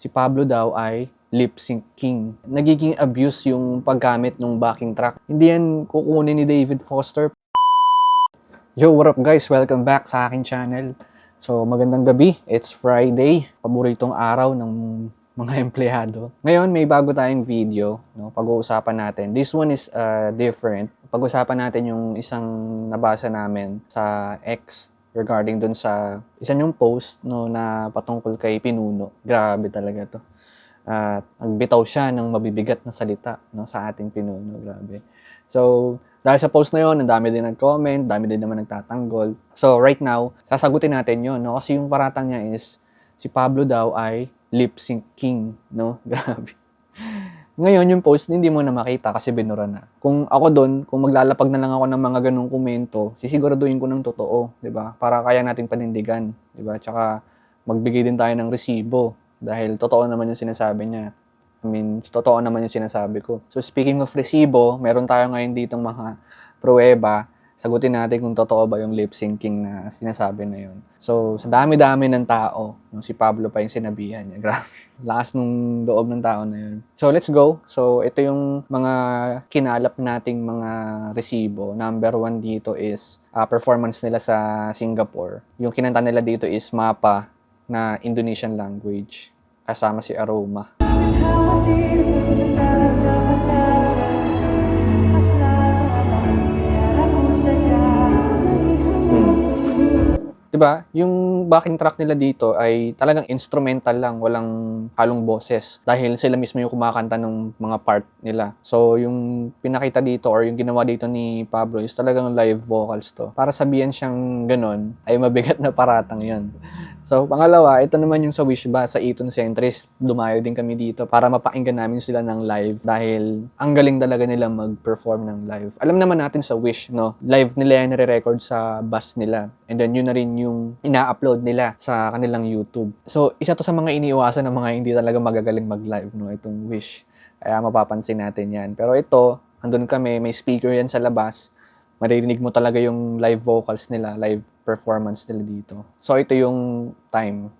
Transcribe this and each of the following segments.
si Pablo daw ay lip sync king. Nagiging abuse yung paggamit ng backing track. Hindi yan kukunin ni David Foster. Yo, what up guys? Welcome back sa aking channel. So, magandang gabi. It's Friday. Paboritong araw ng mga empleyado. Ngayon, may bago tayong video. No? Pag-uusapan natin. This one is different. Pag-uusapan natin yung isang nabasa namin sa X regarding dun sa isa yung post no, na patungkol kay Pinuno. Grabe talaga to. At nagbitaw siya ng mabibigat na salita no, sa ating Pinuno. Grabe. So, dahil sa post na yon, ang dami din nag-comment, dami din naman nagtatanggol. So, right now, sasagutin natin yon no? Kasi yung paratang niya is, si Pablo daw ay lip sync king, no? Grabe. Ngayon, yung post, hindi mo na makita kasi binura na. Kung ako doon, kung maglalapag na lang ako ng mga ganung komento, sisiguraduhin ko ng totoo, di ba? Para kaya nating panindigan, di ba? Tsaka, magbigay din tayo ng resibo dahil totoo naman yung sinasabi niya. I mean, totoo naman yung sinasabi ko. So, speaking of resibo, meron tayo ngayon ditong mga pruweba. Sagutin natin kung totoo ba yung lip syncing na sinasabi na yun. So, sa dami-dami ng tao, si Pablo pa yung sinabihan niya. Grabe. Lakas nung loob ng tao na yun. So, let's go. So, ito yung mga kinalap nating mga resibo. Number 1 dito is performance nila sa Singapore. Yung kinanta nila dito is Mapa na Indonesian language. Kasama si Aroma. Diba? Yung backing track nila dito ay talagang instrumental lang, walang halong boses. Dahil sila mismo yung kumakanta ng mga part nila. So, yung pinakita dito or yung ginawa dito ni Pablo is talagang live vocals to. Para sabihan siyang ganon, ay mabigat na paratang yun. So, pangalawa, ito naman yung sa Wishba, sa Eton Centris. Dumayo din kami dito para mapakinggan namin sila ng live dahil ang galing talaga nila mag-perform ng live. Alam naman natin sa Wish, no? Live nila yan nare-record sa bus nila. And then, yun na rin yung ina-upload nila sa kanilang YouTube. So, isa to sa mga iniiwasan ng mga hindi talaga magagaling mag-live, no? Itong Wish. Kaya mapapansin natin yan. Pero ito, andun kami, may speaker yan sa labas. Maririnig mo talaga yung live vocals nila, live performance nila dito. So, ito yung time.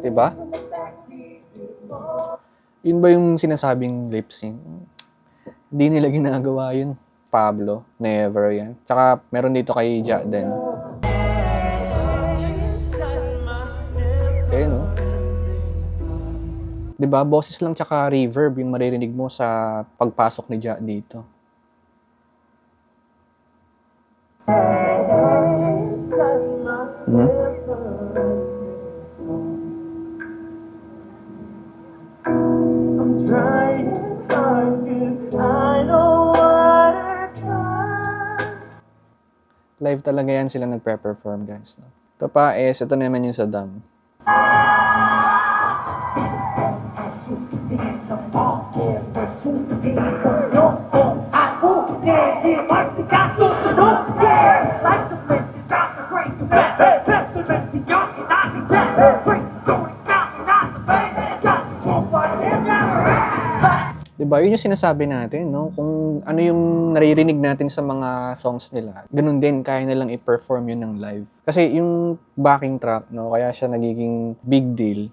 Diba? Yun ba yung sinasabing lip sync? Hindi nila ginagawa yun. Pablo, never yan. Tsaka meron dito kay Ja din. Ayun no? Diba? Boses lang tsaka reverb yung maririnig mo sa pagpasok ni Ja dito. Live talaga yan sila nagpe-perform, guys. No? Ito pa is, ito naman yung sa dam. Diba? Yun yung sinasabi natin, no? Kung ano yung naririnig natin sa mga songs nila, ganun din, kaya nilang i-perform yun ng live. Kasi yung backing track, no? Kaya siya nagiging big deal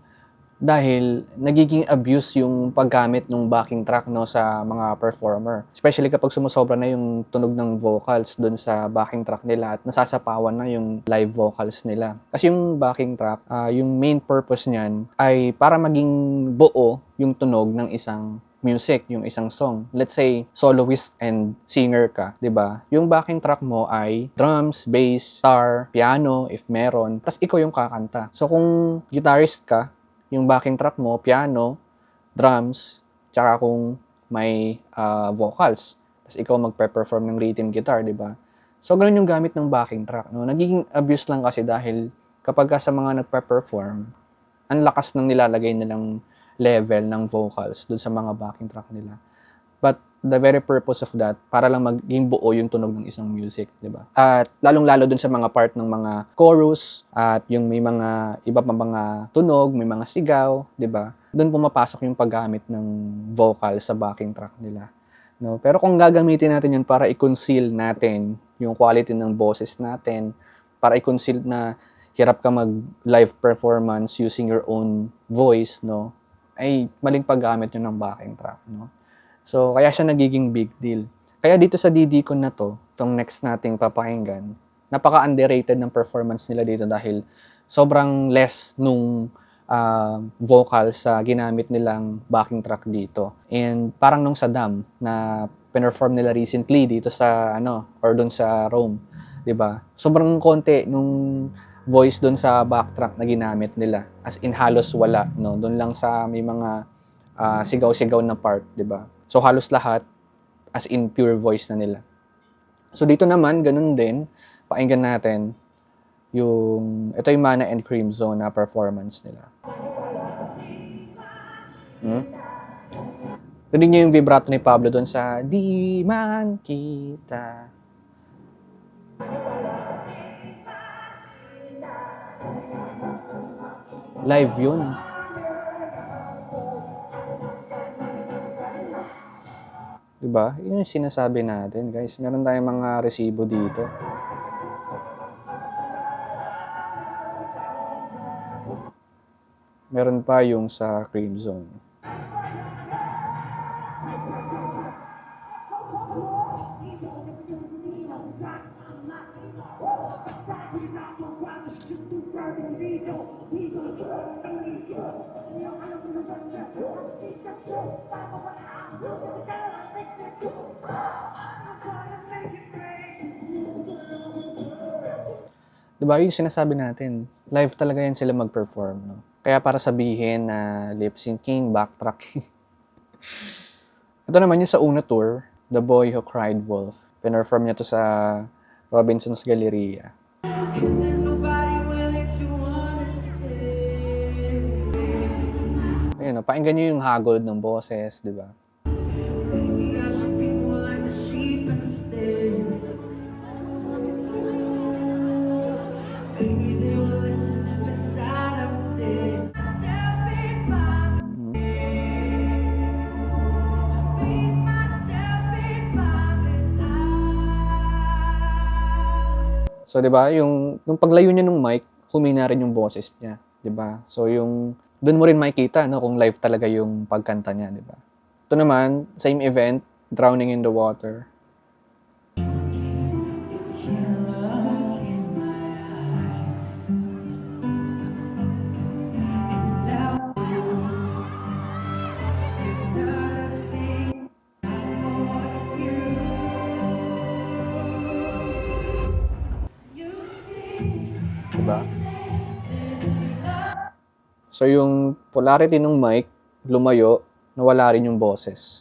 dahil nagiging abuse yung paggamit ng backing track no sa mga performer. Especially kapag sumusobra na yung tunog ng vocals doon sa backing track nila at nasasapawan na yung live vocals nila. Kasi yung backing track, yung main purpose niyan ay para maging buo yung tunog ng isang music, yung isang song. Let's say, soloist and singer ka, 'di ba? Yung backing track mo ay drums, bass, guitar, piano, if meron, tapos ikaw yung kakanta. So kung guitarist ka, yung backing track mo, piano, drums, tsaka kung may vocals. Tapos ikaw magpe-perform ng rhythm guitar, 'di ba? So ganun yung gamit ng backing track, no? Nagiging abuse lang kasi dahil kapag sa mga nagpe-perform, ang lakas ng nilalagay nilang level ng vocals dun sa mga backing track nila. But the very purpose of that, para lang maging buo yung tunog ng isang music, di ba? At lalong-lalo dun sa mga part ng mga chorus, at yung may mga iba pa mga tunog, may mga sigaw, di ba? Doon pumapasok yung paggamit ng vocal sa backing track nila. No? Pero kung gagamitin natin yun para i-conceal natin yung quality ng boses natin, para i-conceal na hirap ka mag-live performance using your own voice, no? Ay maling paggamit yun ng backing track, no? So, kaya siya nagiging big deal. Kaya dito sa Didicon na to, itong next nating papakinggan, napaka-underrated ng performance nila dito dahil sobrang less nung vocal sa ginamit nilang backing track dito. And parang nung sa Dam na perform nila recently dito sa or dun sa Rome, 'di ba? Sobrang konti nung voice doon sa backtrack na ginamit nila. As in halos wala, no? Doon lang sa may mga sigaw-sigaw na part, 'di ba? So halos lahat as in pure voice na nila. So dito naman ganun din, pakinggan natin ito yung Mana and Cream Zone na performance nila. Rinig niyo yung vibrato ni Pablo doon sa Di Man Kita. Live yun. Diba? Yun yung sinasabi natin, guys. Meron tayong mga resibo dito. Meron pa yung sa Cream Zone. Diba, yung sinasabi natin, live talaga yan sila mag-perform, no? Kaya para sabihin na lip-syncing, backtracking. Ito naman yung sa una tour, The Boy Who Cried Wolf. Pinerform niya to sa Robinson's Galleria. Ayun, no? Pakinggan nyo yung hagod ng boses, di ba? So, 'di ba, yung paglayo niya ng mic, humina rin yung boses niya, 'di ba? So, doon mo rin makikita, no, kung live talaga yung pagkanta niya, 'di ba? Ito naman, same event, Drowning in the Water. Diba? So, yung polarity ng mic, lumayo, nawala rin yung boses.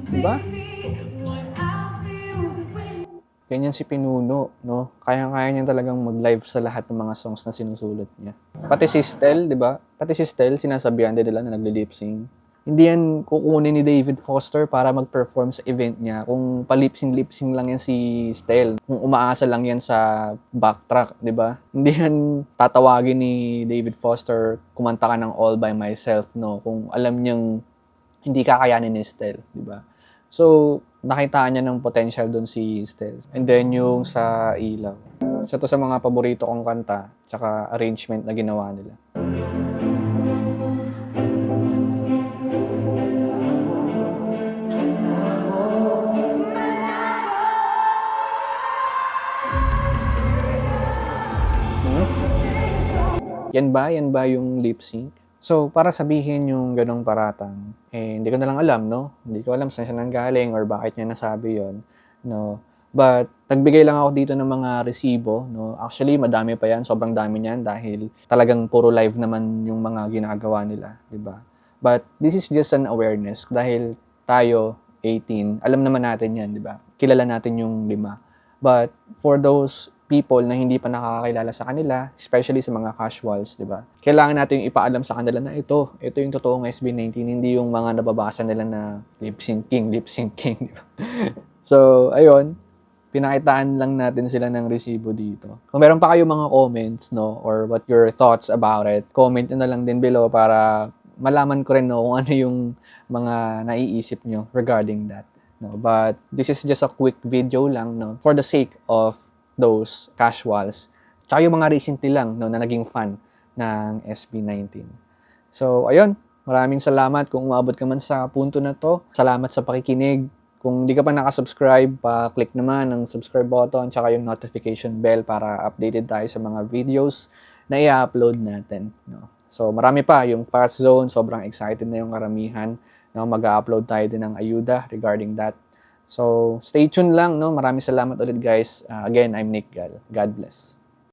Diba? Ganyan si Pinuno, no? Kaya-kaya niya talagang mag-live sa lahat ng mga songs na sinusulat niya. Pati si Stel, di ba? Pati si Stel, sinasabihan din nila na nagli-lip-sync. Hindi yan kukunin ni David Foster para mag-perform sa event niya. Kung pa-lip-sync lang yan si Stel. Kung umaasa lang yan sa backtrack, di ba? Hindi yan tatawagin ni David Foster, kumanta ka ng All By Myself, no? Kung alam niyang hindi kakayanin ni Stel, di ba? So, nakitaan niya ng potential doon si Stel. And then yung sa Ilaw. So, ito sa mga paborito kong kanta, tsaka arrangement na ginawa nila. Yan ba yung lip sync? So, para sabihin yung ganong paratang, hindi ko na lang alam, no? Hindi ko alam saan siya nanggaling or bakit niya nasabi yon, no? But, nagbigay lang ako dito ng mga resibo, no? Actually, madami pa yan. Sobrang dami niyan dahil talagang puro live naman yung mga ginagawa nila, di ba? But, this is just an awareness dahil tayo, 18, alam naman natin yan, di ba? Kilala natin yung 5. But, for those people na hindi pa nakakakilala sa kanila, especially sa mga casuals, di ba? Kailangan natin yung ipaalam sa kanila na ito yung totoong SB19, hindi yung mga nababasa nila na lip syncing, di ba? So, ayun, pinakitaan lang natin sila ng resibo dito. Kung meron pa kayong mga comments, no, or what your thoughts about it, comment nyo na lang din below para malaman ko rin, no, kung ano yung mga naiisip nyo regarding that. No, but this is just a quick video lang, no, for the sake of those casuals. Tsaka yung mga recently lang, no, na naging fan ng SB19. So, ayun, maraming salamat kung umabot ka man sa punto na to. Salamat sa pakikinig. Kung di ka pa nakasubscribe, pa-click naman ang subscribe button tsaka yung notification bell para updated tayo sa mga videos na i-upload natin. No? So, marami pa. Yung Fast Zone, sobrang excited na yung karamihan. No? Mag-upload tayo din ng ayuda regarding that. So, stay tuned lang. No? Maraming salamat ulit guys. Again, I'm Nick Gal. God bless.